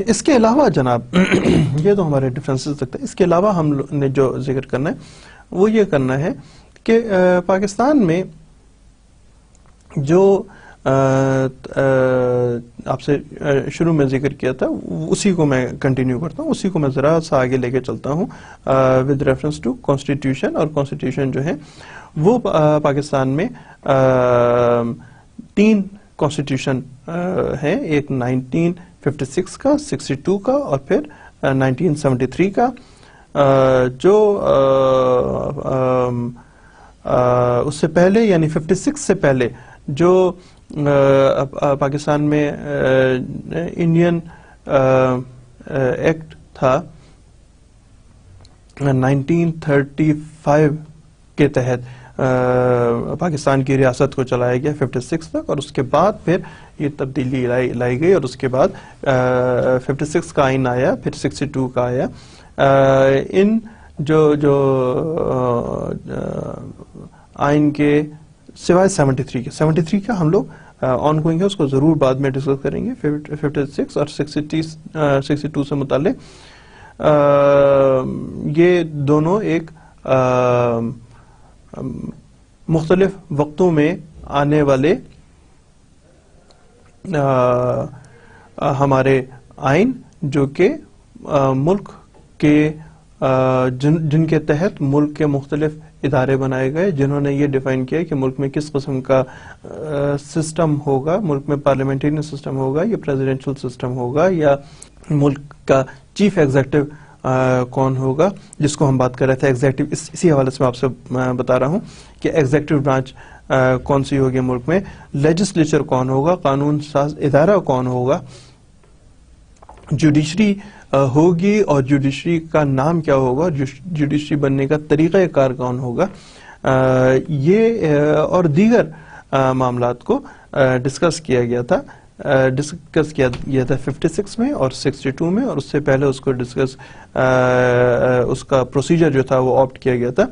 اس کے علاوہ جناب یہ تو ہمارے ڈفرینسز تک تھا. اس کے علاوہ ہم نے جو ذکر کرنا ہے وہ یہ کرنا ہے کہ پاکستان میں جو آپ سے شروع میں ذکر کیا تھا اسی کو میں کنٹینیو کرتا ہوں, اسی کو میں ذرا سا آگے لے کے چلتا ہوں ود ریفرنس ٹو کانسٹیٹیوشن. اور کانسٹیٹیوشن جو ہے وہ پاکستان میں 3 کانسٹیٹیوشن ہیں, ایک 1956 کا, 62 کا اور پھر 1973 کا, جو اس سے پہلے یعنی 56 سے پہلے جو پاکستان میں انڈین ایکٹ تھا 1935 کے تحت پاکستان کی ریاست کو چلایا گیا 56 تک, اور اس کے بعد پھر یہ تبدیلی لائی گئی, اور اس کے بعد 56 کا آئین آیا, پھر 62 کا آیا. ان جو آئین کے سوائے 73 کا ہم لوگ آن گوئنگ ہے, اس کو ضرور بعد میں ڈسکس کریں گے. 56 اور 62 سے متعلق یہ دونوں ایک مختلف وقتوں میں آنے والے ہمارے آئین جو کہ ملک کے جن کے تحت ملک کے مختلف ادارے بنائے گئے, جنہوں نے یہ ڈیفائن کیا کہ ملک میں کس قسم کا سسٹم ہوگا, ملک میں پارلیمنٹری سسٹم ہوگا یا پریزیڈنشل سسٹم ہوگا, یا ملک کا چیف ایگزیکٹو کون ہوگا, جس کو ہم بات کر رہے تھے ایگزیکٹو. اسی حوالے سے میں آپ سے بتا رہا ہوں کہ ایگزیکٹو برانچ کون سی ہوگی ملک میں, لیجسلیچر کون ہوگا, قانون ساز ادارہ کون ہوگا, جوڈیشری ہوگی اور جوڈیشری کا نام کیا ہوگا, جوڈیشری بننے کا طریقہ کار کون ہوگا. یہ اور دیگر معاملات کو ڈسکس کیا گیا تھا 56 میں اور 62 میں, اور اس سے پہلے اس کو ڈسکس اس کا پروسیجر جو تھا وہ آپٹ کیا گیا تھا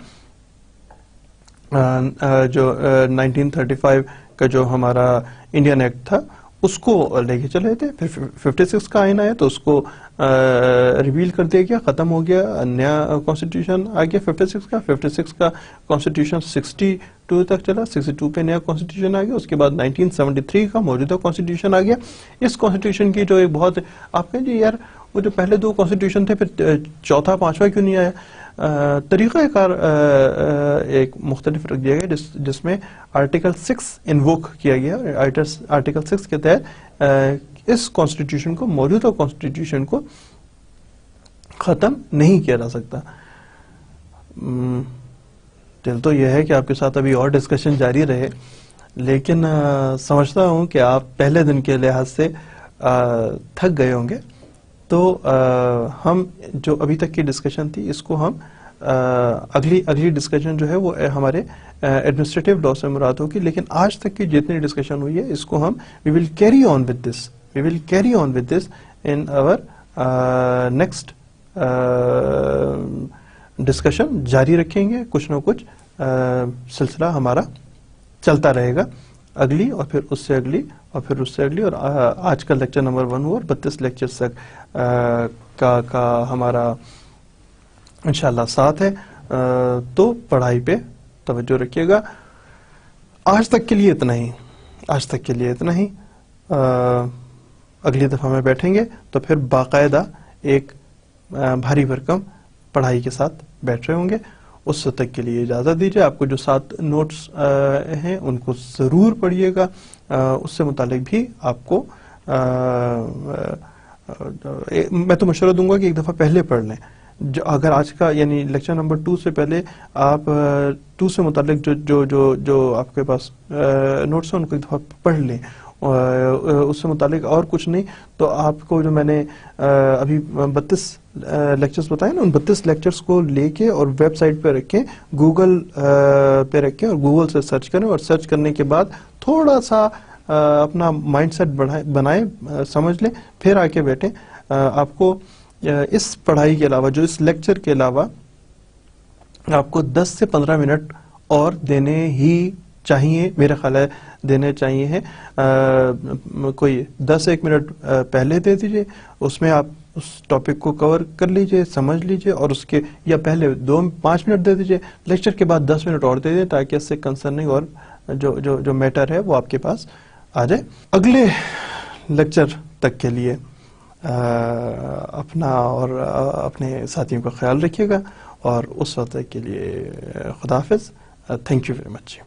جو 1935 کا جو ہمارا انڈین ایکٹ تھا اس کو لے کے چلے تھے. پھر 56 کا آئین آیا تو اس کو ریویل کر دیا گیا, ختم ہو گیا, نیا کانسٹیٹیوشن آ گیا 56 کا. 56 کا کانسٹیٹیوشن 62 تک چلا, 62 پہ نیا کانسٹیٹیوشن آ گیا, اس کے بعد 1973 کا موجودہ کانسٹیٹیوشن آ گیا. اس کانسٹیٹیوشن کی جو ایک بہت آپ کہیں جی یار وہ جو پہلے 2 کانسٹیٹیوشن تھے پھر چوتھا 5واں کیوں نہیں آیا, طریقہ کار ایک مختلف رکھ دیا گیا جس میں آرٹیکل 6 انووک کیا گیا. آرٹیکل 6 کے تحت اس کانسٹیٹیوشن کو, موجودہ کانسٹیٹیوشن کو ختم نہیں کیا جا سکتا. دل تو یہ ہے کہ آپ کے ساتھ ابھی اور ڈسکشن جاری رہے, لیکن سمجھتا ہوں کہ آپ پہلے دن کے لحاظ سے تھک گئے ہوں گے, تو ہم جو ابھی تک کی ڈسکشن تھی اس کو ہم اگلی ڈسکشن جو ہے وہ ہمارے ایڈمنسٹریٹو لا سے مراد ہوگی. لیکن آج تک کی جتنی ڈسکشن ہوئی ہے اس کو ہم we will carry on with this in our next discussion. جاری رکھیں گے, کچھ نہ کچھ سلسلہ ہمارا چلتا رہے گا, اگلی اور پھر اس سے اگلی اور پھر اس سے اگلی, اور آج کا لیکچر نمبر 1 اور 32 لیکچر تک کا ہمارا انشاءاللہ ساتھ ہے. تو پڑھائی پہ توجہ رکھیے گا. آج تک کے لیے اتنا ہی. اگلی دفعہ میں بیٹھیں گے تو پھر باقاعدہ ایک بھاری بھرکم پڑھائی کے ساتھ بیٹھ رہے ہوں گے. اس تک کے لیے اجازت دیجیے. آپ کو جو 7 نوٹس ہیں ان کو ضرور پڑھیے گا, اس سے متعلق بھی آپ کو میں تو مشورہ دوں گا کہ ایک دفعہ پہلے پڑھ لیں. اگر آج کا یعنی لیکچر نمبر 2 سے پہلے آپ 2 سے متعلق جو آپ کے پاس نوٹس ہیں ان کو ایک دفعہ پڑھ لیں, اس سے متعلق اور کچھ نہیں تو آپ کو جو میں نے ابھی 32 لیکچرز بتائے نا, ان 32 لیکچرز کو لے کے اور ویب سائٹ پہ رکھیں, گوگل پہ رکھیں اور گوگل سے سرچ کریں, اور سرچ کرنے کے بعد تھوڑا سا اپنا مائنڈ سیٹ بنائیں, سمجھ لیں, پھر آ کے بیٹھیں. آپ کو اس پڑھائی کے علاوہ, جو اس لیکچر کے علاوہ آپ کو 10 سے 15 منٹ اور دینے ہی چاہیے، میرا خیال ہے دینے چاہیے. کوئی 10-1 منٹ پہلے دے دیجئے، اس میں آپ اس ٹاپک کو کور کر لیجئے، سمجھ لیجئے، اور اس کے یا پہلے 5 منٹ دے دیجئے، لیکچر کے بعد 10 منٹ اور دے دیں تاکہ اس سے کنسرننگ اور جو میٹر ہے وہ آپ کے پاس آ جائے. اگلے لیکچر تک کے لیے اپنا اور اپنے ساتھیوں کا خیال رکھیے گا، اور اس وقت کے لیے خدا حافظ. Thank you very much.